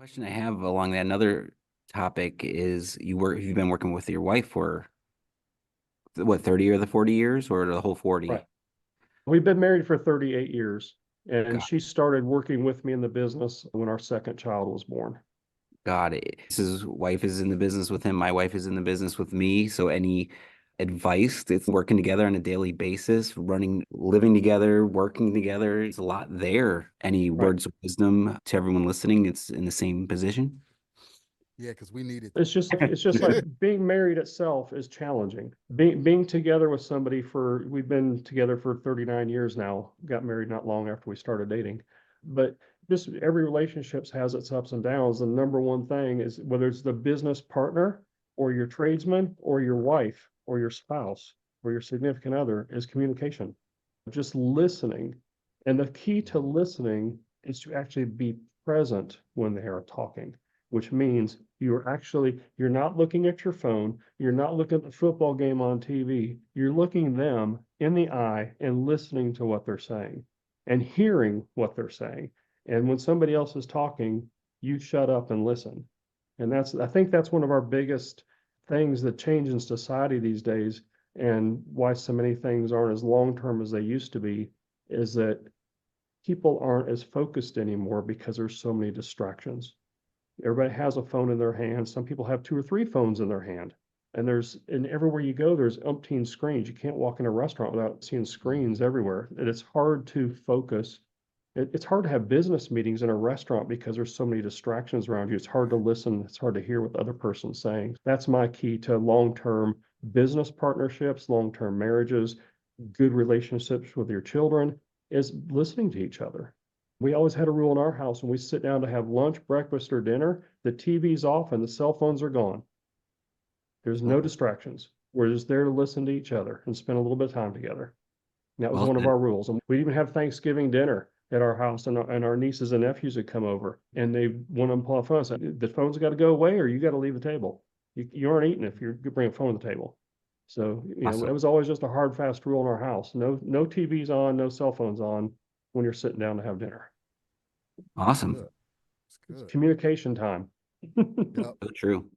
Question I have along that another topic is you've been working with your wife for what, 30 or the 40 years or the whole Right. 40? We've been married for 38 years, and God, she started working with me in the business when our second child was born. God, his wife is in the business with him. My wife is in the business with me. So any advice, it's working together on a daily basis, living together, working together. It's a lot there. Any Right. words of wisdom to everyone listening? It's in the same position. Yeah, because we needed It's that. just like being married itself is challenging. Being together with somebody we've been together for 39 years now, got married not long after we started dating. But just every relationship has its ups and downs. The number one thing is whether it's the business partner or your tradesman or your wife or your spouse or your significant other is communication. Just listening. And the key to listening is to actually be present when they are talking, which means you're not looking at your phone, you're not looking at the football game on TV, you're looking them in the eye and listening to what they're saying and hearing what they're saying. And when somebody else is talking, you shut up and listen. And I think that's one of our biggest things that change in society these days, and why so many things aren't as long term as they used to be, is that people aren't as focused anymore because there's so many distractions. Everybody has a phone in their hand. Some people have two or three phones in their hand. And everywhere you go, there's umpteen screens. You can't walk in a restaurant without seeing screens everywhere. And it's hard to focus. It's hard to have business meetings in a restaurant because there's so many distractions around you. It's hard to listen. It's hard to hear what the other person's saying. That's my key to long-term business partnerships, long-term marriages, good relationships with your children, is listening to each other. We always had a rule in our house: when we sit down to have lunch, breakfast, or dinner, the TV's off and the cell phones are gone. There's no distractions. We're just there to listen to each other and spend a little bit of time together. And that was Well one of said. our rules. And we even have Thanksgiving dinner at our house, and our nieces and nephews would come over, and one of them pull a phone and say, the phone's got to go away or you got to leave the table. You aren't eating if you bring a phone to the table. So, Awesome. it was always just a hard, fast rule in our house. No TVs on, no cell phones on when you're sitting down to have dinner. Awesome. Good. It's It's good. communication time. Yep. So true.